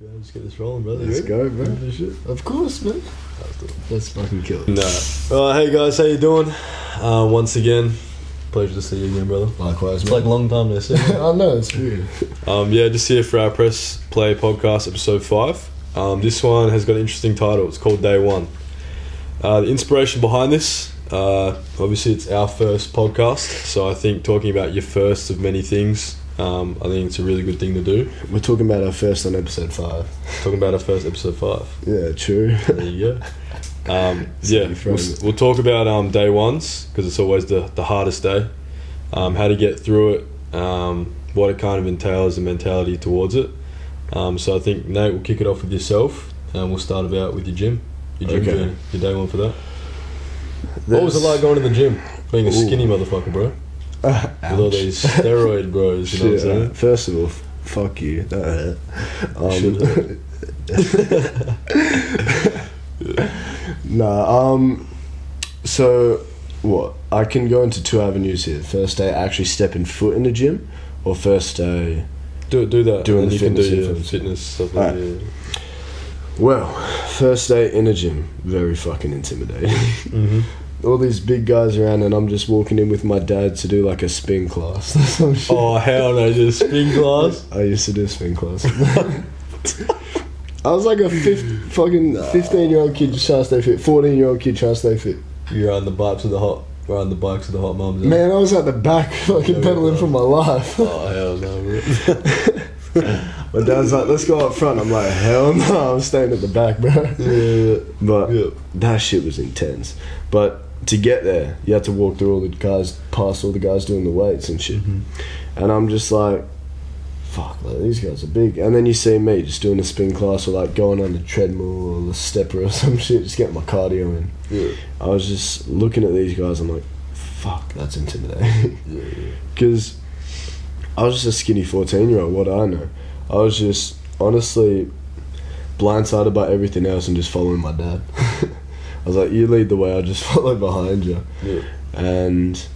Yeah, let's get this rolling, brother. Let's go, bro. Of course, man. Let's fucking kill it. Hey guys, how you doing? Once again, pleasure to see you again, brother. Likewise, It's man. like a long time to see. I know, it's weird. Just here for our Press Play podcast, episode 5. This one has got an interesting title. It's called Day One. The inspiration behind this, obviously, it's our first podcast, so I think talking about your first of many things, I think it's a really good thing to do. We're talking about our first on episode 5. Talking about our first episode 5. Yeah, true. There you go. We'll talk about day ones, because it's always the hardest day. How to get through it, what it kind of entails, the mentality towards it. So I think, Nate, we'll kick it off with yourself, and we'll start about with your gym journey, your day one for that. What was it like going to the gym, being a skinny motherfucker, bro? With all these steroid bros, you know what I'm saying? First of all, fuck you. That hurt. So, what? I can go into 2 avenues here. First day, actually stepping foot in the gym, or first day... Do that. Doing and the you can do fitness your influence. fitness stuff like that. Well, first day in a gym, very fucking intimidating. Mm-hmm. All these big guys around, and I'm just walking in with my dad to do like a spin class. Some shit. Oh, hell no, just spin class? I used to do spin class. I was like a 15-year-old kid just trying to stay fit, 14-year-old kid trying to stay fit. You're on the bikes with the hot mums. Man, I was at the back fucking pedaling for my life. Oh, hell no, bro. My dad's like, let's go up front. I'm like, hell no, I'm staying at the back, bro. Yeah. But that shit was intense. But to get there, you had to walk through all the guys, past all the guys doing the weights and shit. Mm-hmm. And I'm just like, fuck, like, these guys are big. And then you see me just doing a spin class, or like going on the treadmill or the stepper or some shit, just getting my cardio in. Yeah. I was just looking at these guys, I'm like, fuck, that's intimidating. Because I was just a skinny 14-year-old, what do I know? I was just honestly blindsided by everything else and just following my dad. I was like, you lead the way, I'll just follow behind you. Yeah. And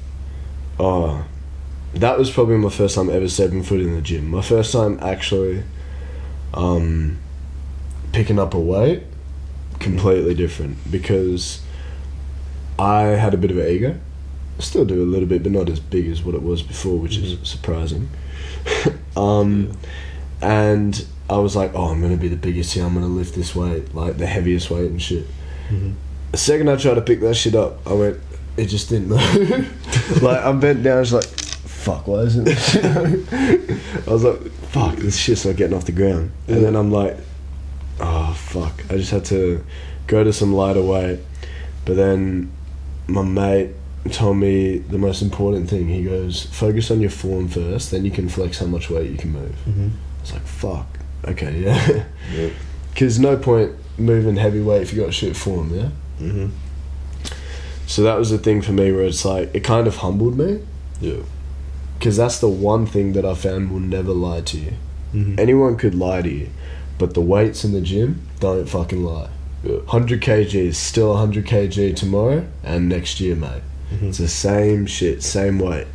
that was probably my first time ever stepping foot in the gym. My first time actually picking up a weight, completely different, because I had a bit of an ego. I still do a little bit, but not as big as what it was before, which is surprising. And I was like, I'm going to be the biggest here, I'm going to lift this weight, like the heaviest weight and shit. Mm-hmm. The second I tried to pick that shit up, it just didn't move. Like, I'm bent down, just like, fuck, why isn't this shit? I was like, fuck, this shit's not getting off the ground. And then I'm like, oh, fuck. I just had to go to some lighter weight. But then my mate told me the most important thing. He goes, focus on your form first, then you can flex how much weight you can move. Mm-hmm. I was like, fuck, okay, yeah. Because no point moving heavy weight if you got shit form, yeah? Mm-hmm. So that was the thing for me, where it's like, it kind of humbled me. Yeah. Because that's the one thing that I found will never lie to you. Mm-hmm. Anyone could lie to you, but the weights in the gym don't fucking lie. 100 kg is still 100 kg tomorrow and next year, mate. Mm-hmm. It's the same shit, same weight.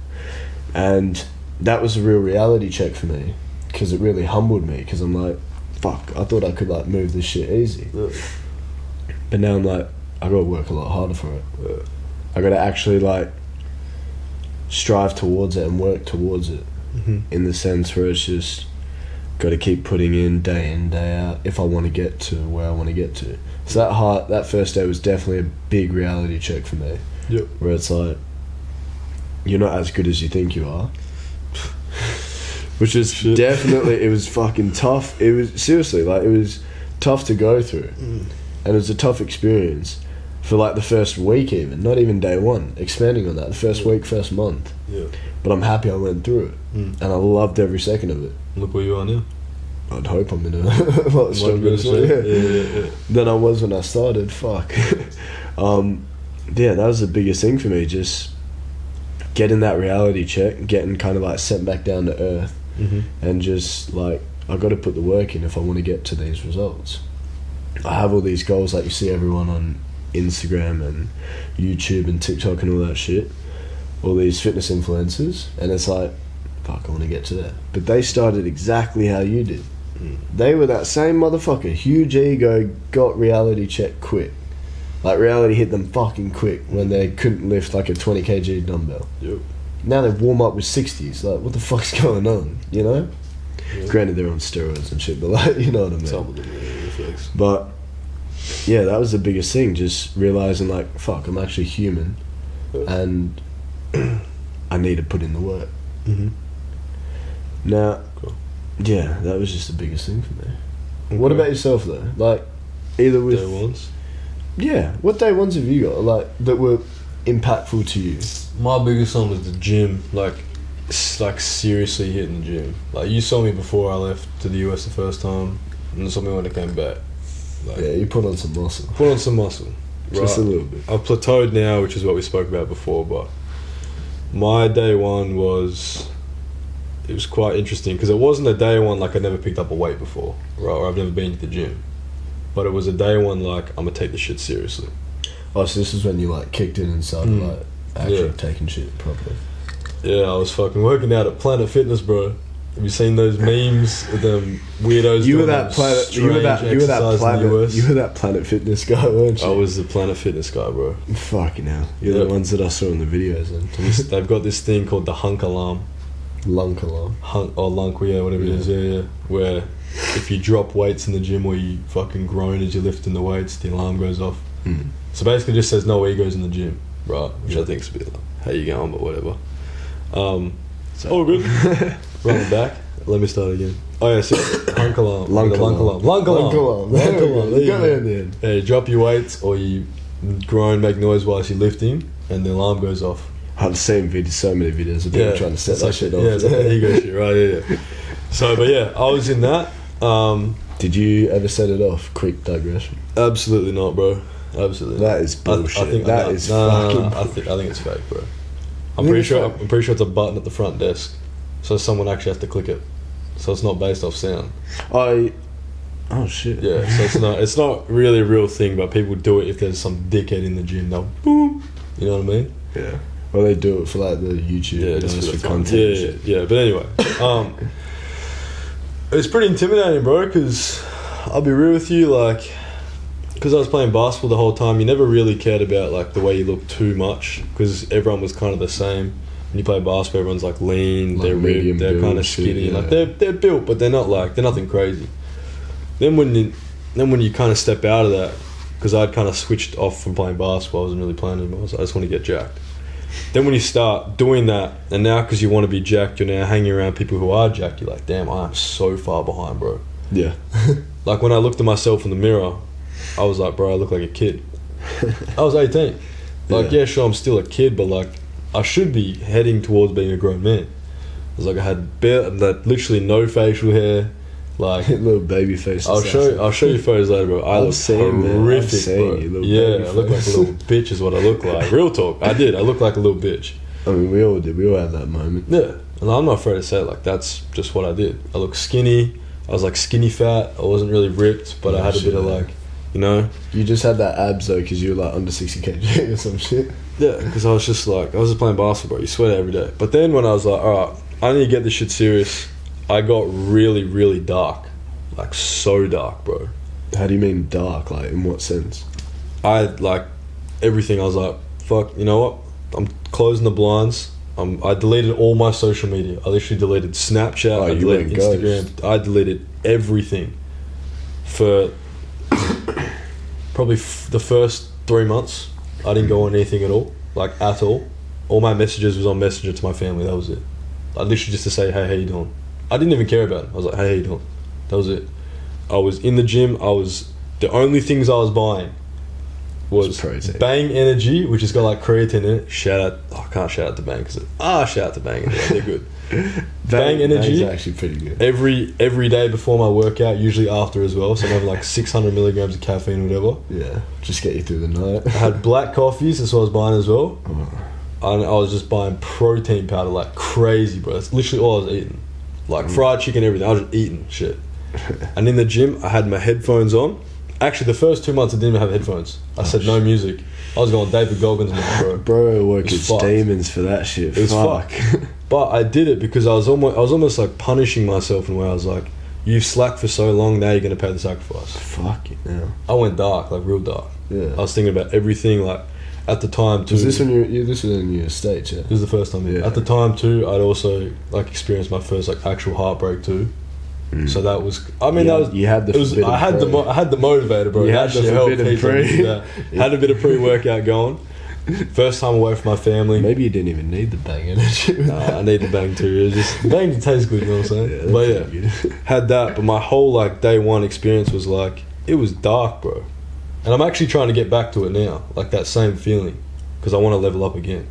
And that was a real reality check for me, because it really humbled me, because I'm like, fuck, I thought I could like move this shit easy. But now I'm like, I gotta work a lot harder for it. I gotta actually like strive towards it and work towards it, in the sense where it's just gotta keep putting in, day out, if I want to get to where I want to get to. So that first day was definitely a big reality check for me. Yep. Where it's like, you're not as good as you think you are. Which is definitely, it was fucking tough. It was, seriously, like, it was tough to go through. And it was a tough experience for like the first week even, not even day one, expanding on that, the first week, first month. Yeah. But I'm happy I went through it. And I loved every second of it. Look where you are now. I'd hope I'm in a lot stronger than I was when I started. Fuck. Yeah, that was the biggest thing for me, just getting that reality check, getting kind of like sent back down to earth, and just like, I got to put the work in if I want to get to these results. I have all these goals, like you see everyone on Instagram and YouTube and TikTok and all that shit, all these fitness influencers, and it's like, fuck, I want to get to that. But they started exactly how you did. They were that same motherfucker, huge ego, got reality check quick. Like, reality hit them fucking quick when they couldn't lift like a 20 kg dumbbell. Yep. Now they warm up with 60s. Like, what the fuck's going on, you know? Yeah. Granted, they're on steroids and shit, but like, you know what I mean? Some of them, yeah, but, yeah, that was the biggest thing, just realising like, fuck, I'm actually human, and I need to put in the work. Mm-hmm. Now, Cool. yeah, that was just the biggest thing for me. Okay. What about yourself though? Like, either with... Day ones? Yeah, what day ones have you got, like, that were impactful to you? My biggest one was the gym, like seriously hitting the gym. Like, you saw me before I left to the US the first time, and you saw me when I came back. Like, Yeah, you put on some muscle. put on some muscle. Just a right? little bit. I've plateaued now, which is what we spoke about before, but my day one was... It was quite interesting, because it wasn't a day one like I never picked up a weight before, right? Or I've never been to the gym. But it was a day one like, I'm going to take this shit seriously. Oh, so this is when you, like, kicked in and started, like, actually Yeah. taking shit properly. Yeah, I was fucking working out at Planet Fitness, bro. Have you seen those memes with them weirdos? You were doing that them planet. You were that. strange You were that exercise in the planet. US? You were that Planet Fitness guy, weren't you? I was the Planet Fitness guy, bro. Fucking hell. You're Yep. the ones that I saw in the videos. Then They've got this thing called the hunk alarm. lunk alarm. Hunk or lunk, yeah, whatever it is, yeah. Where if you drop weights in the gym or you fucking groan as you're lifting the weights, the alarm goes off. Mm. So basically, it just says no egos in the gym, right? Which I think is a bit like, how you going, but whatever. It's all good. Run it back. Let me start again. Oh yeah, so hunk alarm. Lunk The lunk alarm. alarm. Lunk alarm. Lunk alarm. Lunk There we alarm. go. There you Got there go. in the end. Yeah, you drop your weights or you groan, make noise whilst you're lifting, and the alarm goes off. I've seen so many videos of people trying to set it's that like, shit off. Yeah, it's like the ego shit, right? Yeah. So, but yeah, I was in that. Did you ever set it off? Quick digression. Absolutely not, bro. Absolutely. That is bullshit. I think that is fucking. fucking. I think it's fake, bro. I'm think pretty it's sure. fake? I'm pretty sure it's a button at the front desk, so someone actually has to click it. So it's not based off sound. Oh shit. Yeah. So it's not. It's not really a real thing, but people do it if there's some dickhead in the gym. They'll boom. You know what I mean? Yeah. Well, they do it for like the YouTube. Yeah, just just for for content. Yeah, and shit. yeah. But anyway, it's pretty intimidating, bro. Because I'll be real with you, like, because I was playing basketball the whole time, you never really cared about like the way you look too much, because everyone was kind of the same. When you play basketball, everyone's like lean, Like they're medium ripped, they're build kind of shit, skinny, yeah. like they're built, but they're not like they're nothing crazy. Then when you kind of step out of that, because I'd kind of switched off from playing basketball, I wasn't really playing anymore. So I just want to get jacked. Then when you start doing that, and now because you want to be jacked, you're now hanging around people who are jacked. You're like, damn, I'm so far behind, bro. Yeah. Like when I looked at myself in the mirror, I was like, bro, I look like a kid. I was 18. Like, yeah, sure, I'm still a kid, but like, I should be heading towards being a grown man. I was like, I had like literally no facial hair, like Little baby face. I'll show you photos later, bro. I look horrific, bro. You, I look like a little bitch is what I look like. Real talk, I did. I look like a little bitch. I mean, we all did. We all had that moment. Yeah, and I'm not afraid to say it. Like, that's just what I did. I look skinny. I was like skinny fat. I wasn't really ripped, but I had a bit of like, you know. You just had that abs though, because you were like under 60 kg or some shit. Yeah, because I was just playing basketball. You sweat every day. But then when I was like, all right, I need to get this shit serious, I got really, really dark. Like, so dark, bro. How do you mean dark? Like, in what sense? I, like, everything. I was like, fuck, you know what? I'm closing the blinds. I deleted all my social media. I literally deleted Snapchat. I you deleted went Instagram. ghost. I deleted everything for probably the first 3 months. I didn't go on anything at all, like at all. All my messages was on Messenger to my family. That was it. I literally just to say, hey, how you doing? I didn't even care about it. I was like, hey, how you doing? That was it. I was in the gym. The only things I was buying was protein. Bang Energy, which has got like creatine in it. Shout out! I can't shout out to Bang because shout out to Bang. They're good. Bang Energy. Bang's actually pretty good. Every day before my workout, usually after as well. So I'm having like 600 milligrams of caffeine or whatever. Yeah, just get you through the night. I had black coffees. That's what I was buying as well. Oh. And I was just buying protein powder like crazy, bro. That's literally all I was eating. Like fried chicken, everything. I was just eating shit. And in the gym, I had my headphones on. Actually, the first 2 months I didn't even have headphones. I said no music. I was going David Goggins mode, bro. Bro, work It was its fucked. demons for that shit. It was Fuck. fucked. But I did it because I was almost like punishing myself in a way. I was like, you've slacked for so long, now you're going to pay the sacrifice. Fuck it now. I went dark, like real dark. Yeah. I was thinking about everything, like at the time too. Was this when this was in your States, yeah? This is the first time. Yeah. At the time too, I'd also like experienced my first like actual heartbreak too. So that was. I mean, that was. You had the. I had the motivator, bro. You That had the shit helped forbidden heaps. pre. Had a bit of pre-workout going. First time away from my family. Maybe you didn't even need the bang energy. Nah, I need the bang too. It was just bang tastes good, you know what I'm saying? Yeah, but yeah, had that. But my whole like day one experience was like it was dark, bro. And I'm actually trying to get back to it now, like that same feeling, because I want to level up again.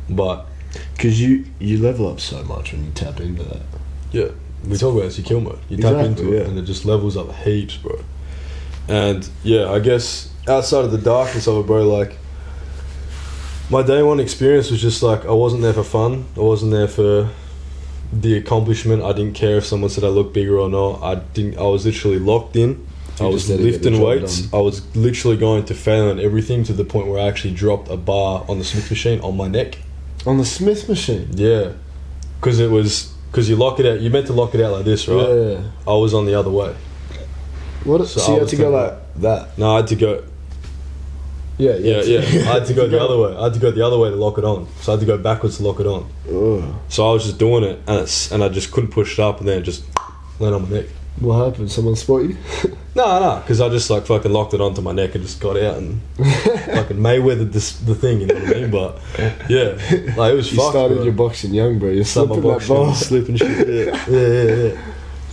But because you level up so much when you tap into that. Yeah, we talk about this. You kill mode. You tap into it, and it just levels up heaps, bro. And yeah, I guess outside of the darkness of it, bro, like. My day one experience was just like I wasn't there for fun. I wasn't there for the accomplishment. I didn't care if someone said I looked bigger or not. I was literally locked in. I was lifting weights. I was literally going to fail on everything to the point where I actually dropped a bar on the Smith machine on my neck. On the Smith machine? Yeah, because you lock it out. You meant to lock it out like this, right? Yeah. I was on the other way. What? So you had to go like that? No, I had to go. Yeah. I had to go the other way. I had to go the other way to lock it on. So I had to go backwards to lock it on. Ugh. So I was just doing it, and I just couldn't push it up, and then it just landed on my neck. What happened? Someone spot you? No, because I just like fucking locked it onto my neck and just got out and fucking Mayweathered the thing, you know what I mean? But yeah, like it was. You started your boxing young, bro. You slipping that ball, slipping shit. Yeah.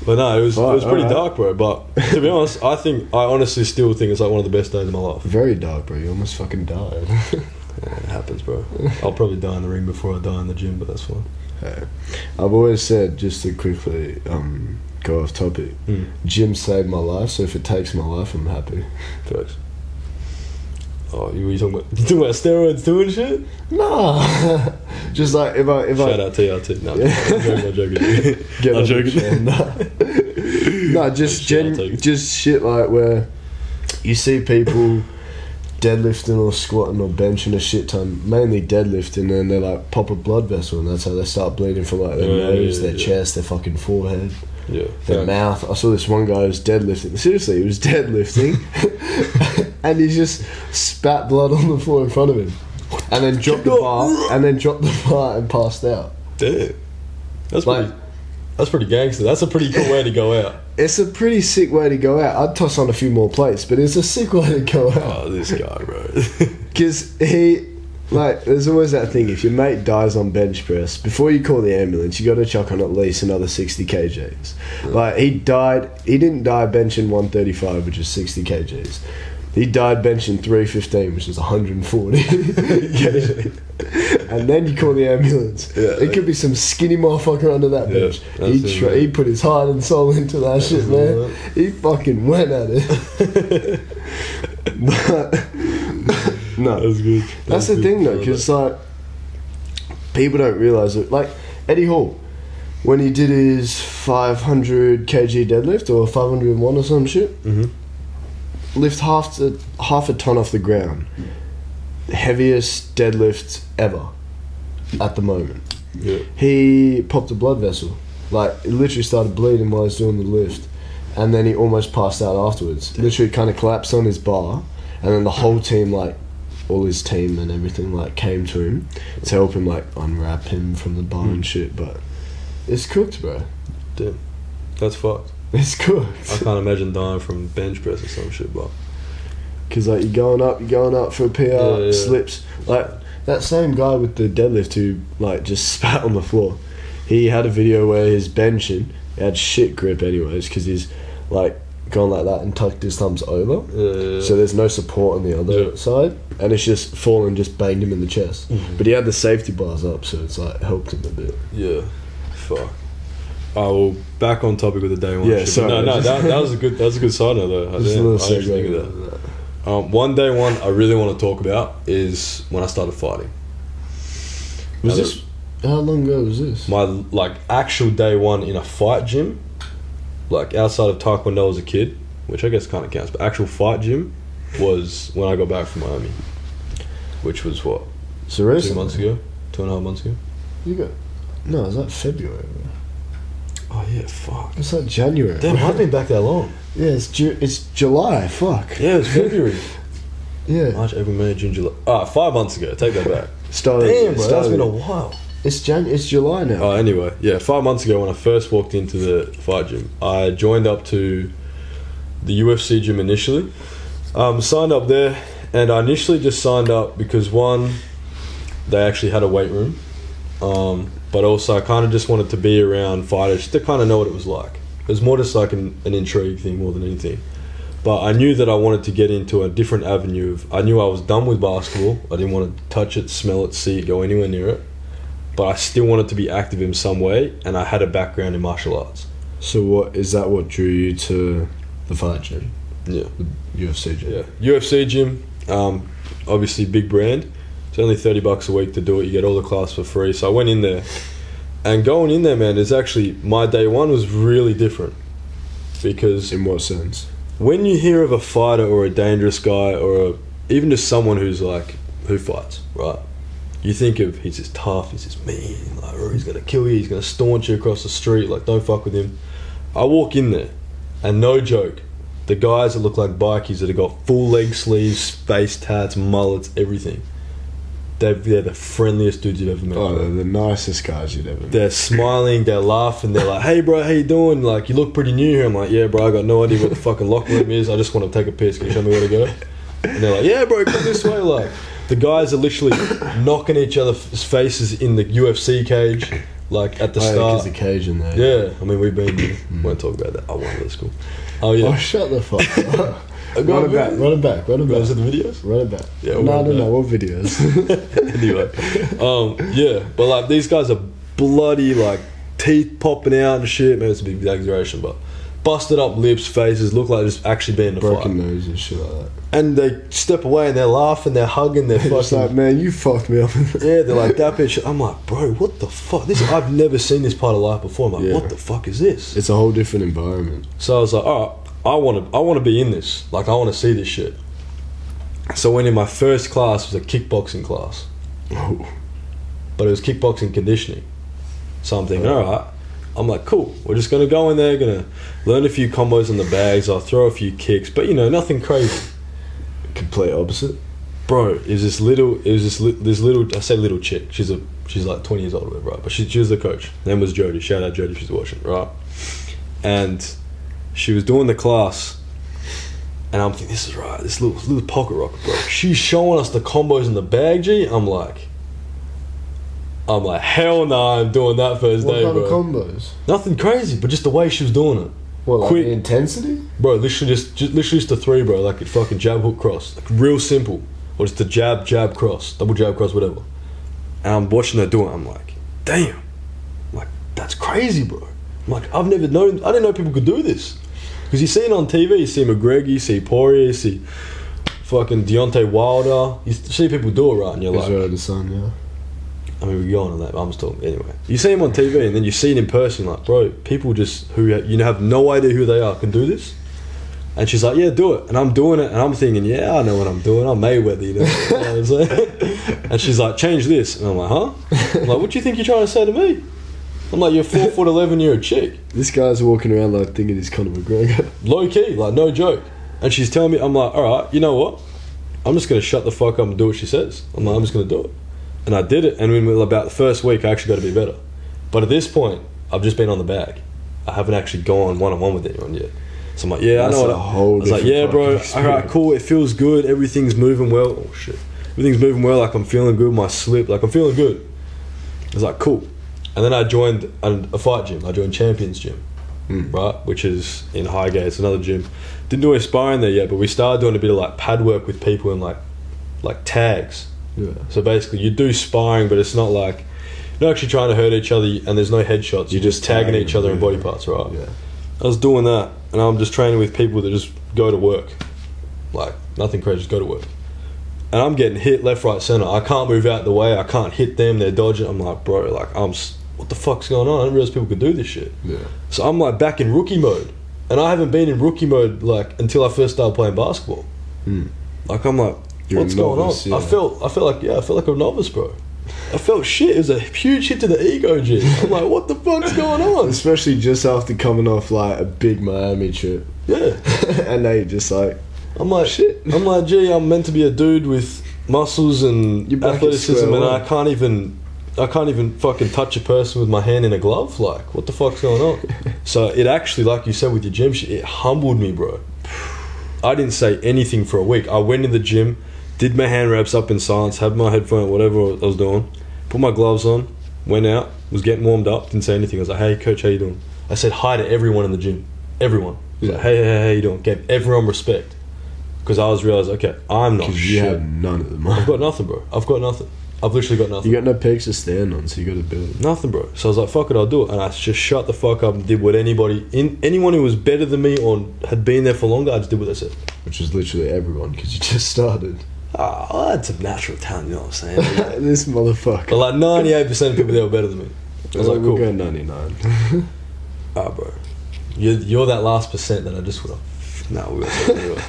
But no, it was pretty dark, bro. But to be honest, I honestly still think it's like one of the best days of my life. Very dark, bro. You almost fucking died. Yeah, it happens, bro. I'll probably die in the ring before I die in the gym, but that's fine. Hey, I've always said, just to quickly go off topic, gym saved my life. So if it takes my life, I'm happy. Thanks. Oh, you talking about steroids too and shit? Nah. Just like if I shout out TRT. No, I'm joking. I'm joking. No, just shit like where you see people deadlifting or squatting or benching a shit ton, mainly deadlifting, and they like pop a blood vessel, and that's how they start bleeding from like their nose, their chest, their fucking forehead. Yeah, their mouth. I saw this one guy who was deadlifting. Seriously, he was deadlifting, and he just spat blood on the floor in front of him, and then dropped the bar, and passed out. Damn, that's pretty gangster. That's a pretty cool way to go out. It's a pretty sick way to go out. I'd toss on a few more plates, but it's a sick way to go out. Oh, this guy, bro. Because there's always that thing, if your mate dies on bench press, before you call the ambulance, you got to chuck on at least another 60 kgs. Yeah. Like, he didn't die benching 135, which is 60 kgs. He died benching 315, which is 140. And then you call the ambulance. Yeah, it could be some skinny motherfucker under that bench. He put his heart and soul into that shit, man. He fucking went at it. But, no. That's good. That's the thing, though, because, like, people don't realise it. Like, Eddie Hall, when he did his 500 kg deadlift, or 501 or some shit, lift half a ton off the ground. Heaviest deadlift ever at the moment. Yeah. He popped a blood vessel. Like, it literally started bleeding while he was doing the lift, and then he almost passed out afterwards. Damn. Literally kind of collapsed on his bar, and then the whole team, like, all his team and everything, like, came to him to help him, like, unwrap him from the bar and shit. But it's cooked, bro. Damn, that's fucked. It's cooked. I can't imagine dying from bench press or some shit, but because, like, you're going up for a PR, slips. Like, that same guy with the deadlift who, like, just spat on the floor, he had a video where he's benching, he had shit grip anyways, because he's, like, gone like that and tucked his thumbs over, so there's no support on the other side, and it's just fallen, just banged him in the chest. But he had the safety bars up, so it's, like, helped him a bit. Yeah, fuck. Oh, well, back on topic with the day one. Yeah, sorry. No, that was a good side note though. I didn't think of that. One day one I really want to talk about is when I started fighting. How long ago was this? My, like, actual day one in a fight gym, like, outside of Taekwondo as a kid, which I guess kind of counts, but actual fight gym was when I got back from Miami, which was what? So recently? 2 months ago? 2.5 months ago? No, is that February? Oh yeah, fuck. It's like January. Damn, I've been back that long. Yeah, it's July. Fuck. Yeah, it's February. Yeah. March, April, May, June, July. 5 months ago. Take that back. Damn, bro, that's been a while. It's July now. Oh, anyway, yeah, 5 months ago when I first walked into the fight gym, I joined up to the UFC gym initially. Signed up there, and I initially just signed up because one, they actually had a weight room, but also I kind of just wanted to be around fighters to kind of know what it was like. It was more just like an intrigue thing more than anything. But I knew that I wanted to get into a different avenue I knew I was done with basketball. I didn't want to touch it, smell it, see it, go anywhere near it. But I still wanted to be active in some way, and I had a background in martial arts. So what drew you to the fight gym? Yeah. The UFC gym? Yeah. UFC gym, obviously big brand. It's only $30 a week to do it. You get all the class for free. So I went in there. And going in there, man, is actually, my day one was really different. Because... In what sense? When you hear of a fighter or a dangerous guy or even just someone who fights, right? You think of, he's just tough, he's just mean, like, or he's going to kill you, he's going to staunch you across the street, like, don't fuck with him. I walk in there, and no joke, the guys that look like bikies that have got full leg sleeves, face tats, mullets, everything, they're the friendliest dudes you've ever met. Oh, they're the nicest guys you've ever met. They're smiling, they're laughing, they're like, hey bro, how you doing? Like, you look pretty new here. I'm like, yeah bro, I got no idea what the fucking locker room is, I just want to take a piss, can you show me where to go? And they're like, yeah bro, come this way. Like, the guys are literally knocking each other's faces in the UFC cage, like at the start. Because the cage in there. Yeah, I mean, we've been there. Won't talk about that. I won't, that's cool. Oh yeah. Oh, shut the fuck up. Run it back. Those are the videos? Run it back. Yeah, no, what videos? Anyway, yeah, but like these guys are bloody, like teeth popping out and shit. Man, it's a big exaggeration, but busted up lips, faces, look like they're just actually being in a fight. Broken nose and shit like that. And they step away and they're laughing, they're hugging, they're fucking... It's like, man, you fucked me up. Yeah, they're like that bitch. I'm like, bro, what the fuck? I've never seen this part of life before. I'm like, what the fuck is this? It's a whole different environment. So I was like, all right, I want to be in this. Like, I want to see this shit. So I went in. My first class was a kickboxing class. Oh. But it was kickboxing conditioning. So I'm thinking, all right. I'm like, cool. We're just going to go in there, going to learn a few combos on the bags. I'll throw a few kicks. But, you know, nothing crazy. Complete opposite. Bro, this little, I say little chick. She's like 20 years old or whatever, right? But she was the coach. Her name was Jody. Shout out Jody if she's watching, right? And she was doing the class, and I'm thinking, this is right. This little pocket rocket, bro. She's showing us the combos in the bag, G. I'm like, hell no, I'm doing that first day, bro. What kind of combos? Nothing crazy, but just the way she was doing it. What, like the intensity? Bro, literally just the three, bro. Like a fucking jab, hook, cross. Like real simple. Or just a jab, jab, cross. Double jab, cross, whatever. And I'm watching her do it. I'm like, damn. I'm like, that's crazy, bro. I'm like, I didn't know people could do this. Because you see it on TV. You see McGregor, you see Poirier, you see fucking Deontay Wilder. You see people do it, right? And you're Israel like... Adesanya, yeah. I mean, we're going on that, but I'm just talking. Anyway, you see him on TV and then you see it in person, like, bro, people just who you have no idea who they are can do this. And she's like, yeah, do it. And I'm doing it, and I'm thinking, yeah, I know what I'm doing. I'm Mayweather, you know what I'm saying? And she's like, change this. And I'm like, huh? I'm like, what do you think you're trying to say to me? I'm like, you're 4'11", you're a chick. This guy's walking around like thinking he's Conor McGregor. Low key, like, no joke. And she's telling me, I'm like, all right, you know what? I'm just going to shut the fuck up and do what she says. I'm like, I'm just going to do it. And I did it, and in about the first week, I actually got to be better. But at this point, I've just been on the bag. I haven't actually gone one-on-one with anyone yet. So I'm like, yeah, that's I know what I was like, yeah, bro, alright, cool, it feels good, everything's moving well. Oh, shit. Everything's moving well, like, I'm feeling good, my slip, like, I'm feeling good. I was like, cool. And then I joined a fight gym. I joined Champions Gym, right, which is in Highgate. It's another gym. Didn't do any sparring there yet, but we started doing a bit of, like, pad work with people and, like tags. Yeah. So basically, you do sparring, but it's not like you're not actually trying to hurt each other, and there's no headshots. You're just tagging each other in body parts, right? Yeah. I was doing that, and I'm just training with people that just go to work, like nothing crazy, just go to work. And I'm getting hit left, right, center. I can't move out the way. I can't hit them. They're dodging. I'm like, bro, like what the fuck's going on? I didn't realize people could do this shit. Yeah. So I'm like back in rookie mode, and I haven't been in rookie mode like until I first started playing basketball. Like I'm like, what's going on? Yeah. I felt like a novice, bro. I felt shit. It was a huge hit to the ego, G. I'm like, what the fuck's going on? Especially just after coming off like a big Miami trip. Yeah. And now you're just like, I'm like, shit. I'm like, gee, I'm meant to be a dude with muscles and athleticism, and I can't even fucking touch a person with my hand in a glove. Like, what the fuck's going on? So it actually, like you said with your gym shit, it humbled me, bro. I didn't say anything for a week. I went in the gym, did my hand reps up in silence, had my headphone, whatever I was doing, put my gloves on, went out, was getting warmed up, didn't say anything. I was like, hey, coach, how you doing? I said hi to everyone in the gym. Everyone. Yeah. Like, hey, how you doing? Gave everyone respect. Because I was realising, okay, I'm not shit. You have none of them. I've got nothing, bro. I've got nothing. I've literally got nothing. You got no peaks to stand on, so you got to build it. Nothing, bro. So I was like, fuck it, I'll do it. And I just shut the fuck up and did what anyone who was better than me or had been there for longer, I just did what they said. Which was literally everyone, because you just started. I had some natural talent, you know what I'm saying? This motherfucker. But like 98% of people there were better than me. I was like, cool. We'll go 99. Bro. You're that last percent that I just would have... No, we were.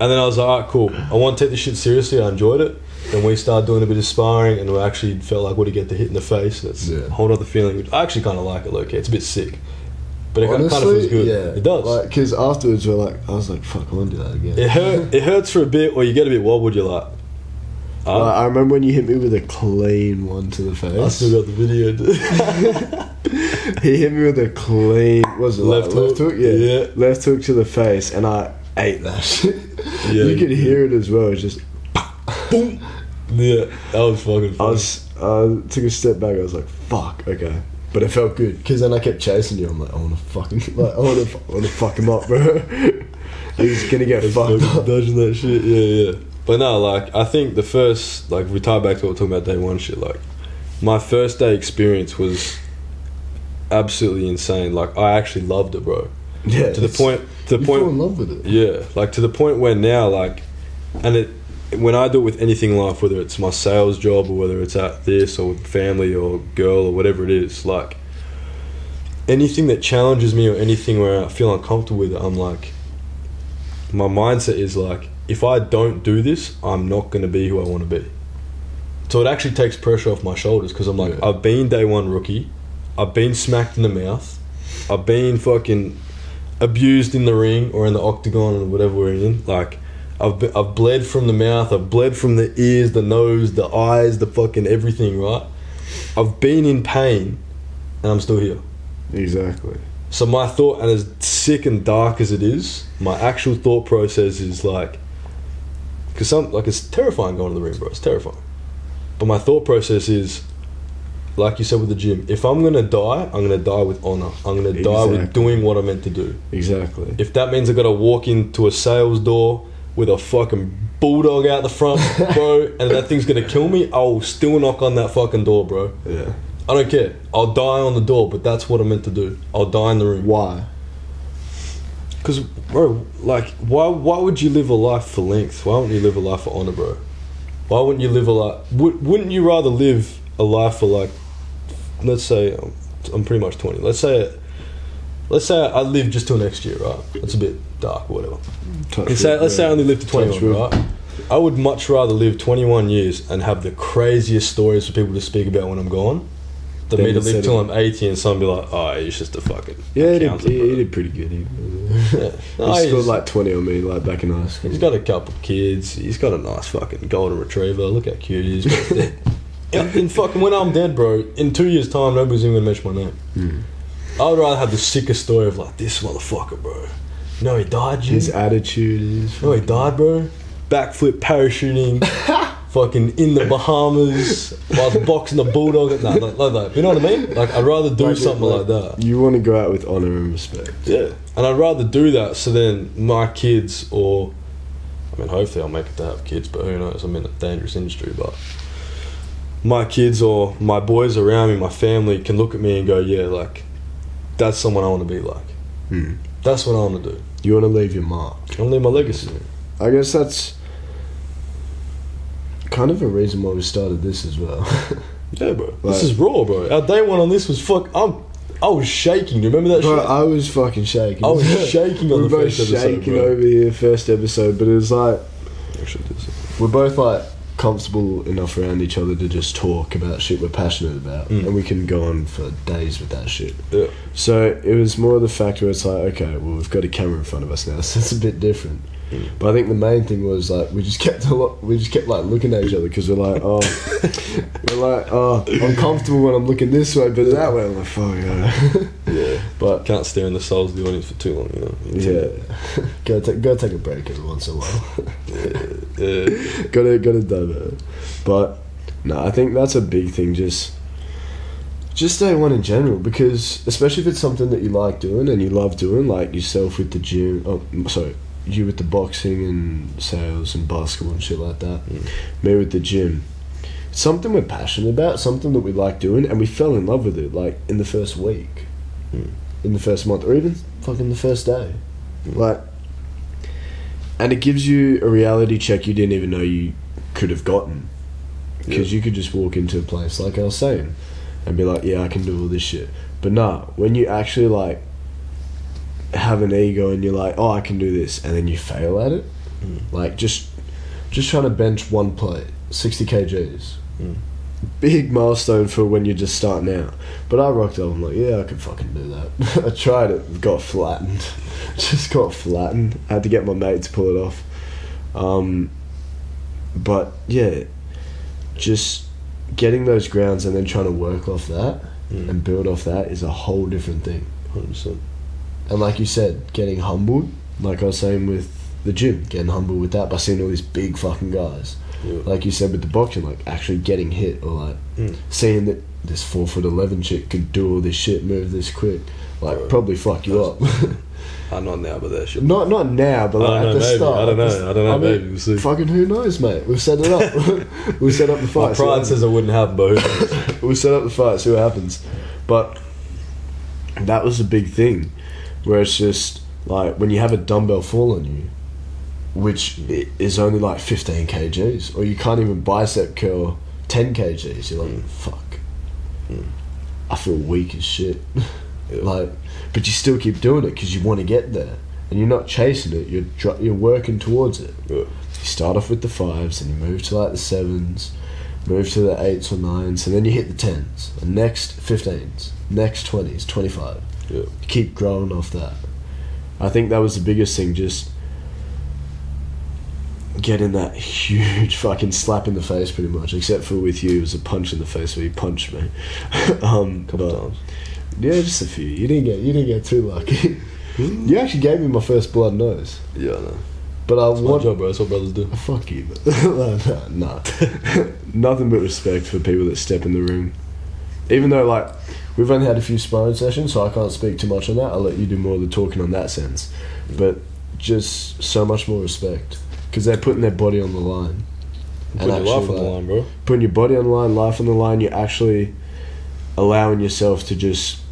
And then I was like, alright, cool. I want to take this shit seriously. I enjoyed it. Then we started doing a bit of sparring, and we actually felt like, what do you get to hit in the face? That's a whole other feeling. Which I actually kind of like it, low-key. It's a bit sick. But it kind of feels good. Yeah. It does. Because afterwards, I was like, fuck, I want to do that again. It hurts for a bit, or you get a bit wobbled, you're like... I remember when you hit me with a clean one to the face. I still got the video, dude. He hit me with a clean... Was it left hook? Yeah. Left hook to the face, and I ate that shit. Yeah, you could hear it as well. It's just... Boom! Yeah, that was fucking funny. I took a step back. I was like, fuck, okay. But it felt good, because then I kept chasing you. I'm like, I want to fucking... Like, I want to fuck him up, bro. He's going to get fucked up. Dodging that shit, yeah. But no, like, I think the first... Like, we tie back to what we're talking about day one shit. Like, my first day experience was absolutely insane. Like, I actually loved it, bro. Yeah. To the point... You fall in love with it. Yeah. Like, to the point where now, like... And when I do it with anything in life, whether it's my sales job or whether it's at this or with family or girl or whatever it is, like, anything that challenges me or anything where I feel uncomfortable with it, I'm like... My mindset is like... If I don't do this, I'm not going to be who I want to be. So it actually takes pressure off my shoulders, because I'm like, I've been day one rookie, I've been smacked in the mouth, I've been fucking abused in the ring or in the octagon or whatever we're in. Like, I've bled from the mouth, I've bled from the ears, the nose, the eyes, the fucking everything, right? I've been in pain, and I'm still here. Exactly. So my thought, and as sick and dark as it is, my actual thought process is like... Because it's terrifying going to the ring, bro. It's terrifying. But my thought process is, like you said with the gym, if I'm going to die, I'm going to die with honour. I'm going to die with doing what I'm meant to do. Exactly. If that means I've got to walk into a sales door with a fucking bulldog out the front, bro, and that thing's going to kill me, I'll still knock on that fucking door, bro. Yeah. I don't care. I'll die on the door, but that's what I'm meant to do. I'll die in the ring. Why? Because, bro, like, why would you live a life for length? Why wouldn't you live a life for honour, bro? Why wouldn't you live a life... Wouldn't you rather live a life for, like... Let's say... I'm pretty much 20. Let's say I live just till next year, right? That's a bit dark or whatever. Let's say I only live to 21, right? I would much rather live 21 years and have the craziest stories for people to speak about when I'm gone than me to live till I'm 80 and someone be like, oh, he's just a fucking... Yeah, he did pretty good. He scored like 20 on me, like back in high school. He's got a couple of kids. He's got a nice fucking golden retriever. Look how cute he is. And fucking when I'm dead, bro, in 2 years' time, nobody's even gonna mention my name. I would rather have the sickest story of like, this motherfucker, bro. You know he died, G? His attitude is... You know he died, bro? Backflip parachuting. Fucking in the Bahamas while boxing a bulldog. No, like that. You know what I mean? Like, I'd rather do something like that. You want to go out with honour and respect. Yeah. And I'd rather do that so then my kids or... I mean, hopefully I'll make it to have kids, but who knows? I'm in a dangerous industry, but... My kids or my boys around me, my family, can look at me and go, yeah, like, that's someone I want to be like. That's what I want to do. You want to leave your mark. I want to leave my legacy. I guess that's... kind of a reason why we started this as well. Yeah, bro. Like, this is raw, bro. Our day one on this was I was shaking. Do you remember that bro, shit? I was fucking shaking. I was shaking on the first episode, we were both shaking over here, first episode, but it was like... we're both like comfortable enough around each other to just talk about shit we're passionate about, and we can go on for days with that shit. Yeah. So it was more the fact where it's like, okay, well, we've got a camera in front of us now, so it's a bit different. But I think the main thing was like we just kept like looking at each other because we're like, I'm comfortable when I'm looking this way, but that way I'm like, fuck yeah. Yeah, but can't stare in the souls of the audience for too long, you know. Yeah, go take a break every once in a while. Yeah. gotta divert. But no, I think that's a big thing. Just day one in general, because especially if it's something that you like doing and you love doing, like yourself with the gym. You with the boxing and sales and basketball and shit like that. Me with the gym. It's something we're passionate about, something that we like doing, and we fell in love with it, like, in the first week. In the first month, or even fucking the first day. Like, and it gives you a reality check you didn't even know you could have gotten. Because you could just walk into a place, like I was saying, and be like, yeah, I can do all this shit. But nah, when you actually, like, have an ego and you're like, oh, I can do this, and then you fail at it, like just trying to bench one plate 60 kgs, big milestone for when you're just starting out. But I rocked up, I'm like, yeah, I could fucking do that. I tried it, got flattened. I had to get my mate to pull it off. But yeah, just getting those grounds and then trying to work off that and build off that is a whole different thing. 100%. And like you said, getting humbled, like I was saying with the gym, getting humbled with that by seeing all these big fucking guys. Yeah. Like you said with the boxing, like actually getting hit, or like seeing that this 4'11" chick could do all this shit, move this quick, like probably fuck you up. Not now, but that shit. Not now, but like at the start. I don't know, maybe. We'll see. Fucking who knows, mate? We'll set it up. We'll set up the fight. My pride says it wouldn't happen, but who knows? We'll set up the fight, see what happens. But that was a big thing. Where it's just like when you have a dumbbell fall on you, which is only like 15 kgs, or you can't even bicep curl 10 kgs, you're like, fuck, I feel weak as shit. Like, but you still keep doing it because you want to get there, and you're not chasing it, you're working towards it. You start off with the 5s, and you move to like the 7s, move to the 8s or 9s, and then you hit the 10s, and next 15s, next 20s, 25. You keep growing off that. I think that was the biggest thing, just getting that huge fucking slap in the face pretty much, except for with you it was a punch in the face where you punched me. Couple times. Yeah, just a few. You didn't get too lucky. You actually gave me my first blood nose. Yeah, I know. But it's my job, bro. That's what brothers do. Fuck you, man. Nah. Nothing but respect for people that step in the ring. Even though, like, we've only had a few sparring sessions, so I can't speak too much on that. I'll let you do more of the talking on that sense. But just so much more respect. Because they're putting their body on the line. Putting your life on the line, bro. Putting your body on the line, life on the line. You're actually allowing yourself to just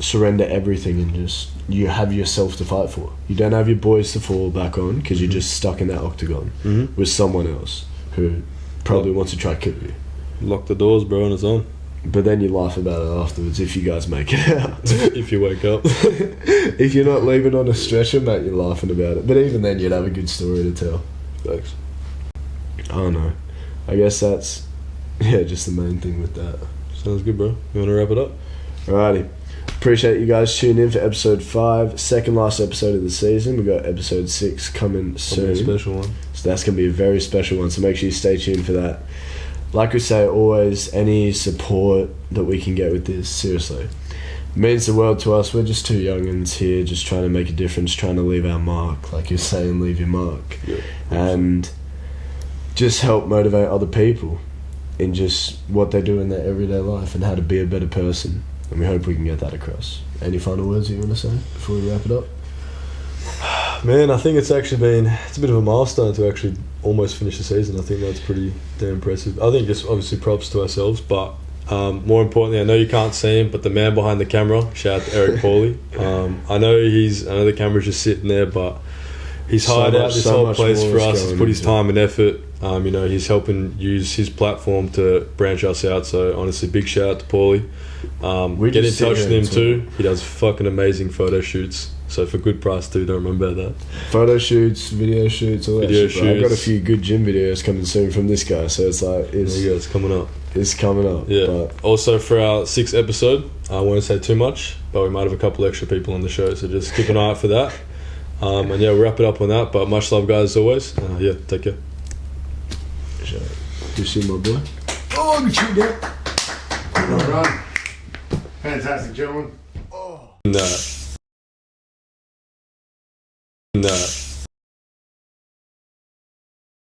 surrender everything and just... You have yourself to fight for. You don't have your boys to fall back on because you're just stuck in that octagon with someone else who probably wants to try to kill you. Lock the doors, bro, and it's on. But then you laugh about it afterwards if you guys make it out. If you wake up. If you're not leaving on a stretcher, mate, you're laughing about it. But even then, you'd have a good story to tell. Thanks. I don't know. I guess that's, just the main thing with that. Sounds good, bro. You want to wrap it up? Alrighty. Appreciate you guys tuning in for episode 5, second last episode of the season. We got episode 6 coming soon. A special one. So that's going to be a very special one, so make sure you stay tuned for that. Like we say always, any support that we can get with this, seriously, means the world to us. We're just two youngins here, just trying to make a difference, trying to leave our mark, like you're saying, leave your mark. Yeah, and just help motivate other people in just what they do in their everyday life and how to be a better person. And we hope we can get that across. Any final words you want to say before we wrap it up? Man, I think it's a bit of a milestone to actually almost finish the season. I think that's pretty damn impressive. I think just obviously props to ourselves, but more importantly, I know you can't see him, but the man behind the camera, shout out to Eric Paulie. I know the camera's just sitting there, but he's hired out this whole place for us. He's put his time and effort. He's helping use his platform to branch us out. So honestly, big shout out to Paulie. Get in touch with him too. He does fucking amazing photo shoots. So for good price too, don't remember that. Photo shoots, video shoots, all that Video shit. Bro. I've got a shoots. few good gym videos coming soon from this guy, so it's like There you go, it's coming up. it's coming up. Yeah. But Also for our 6th episode, I won't say too much, but we might have a couple extra people on the show, so just keep an eye out for that. And yeah, we'll wrap it up on that. But much love, guys, as always. Yeah, take care. do you see my boy? Oh, look at you, Dick. Well done. Fantastic, gentlemen. Nah.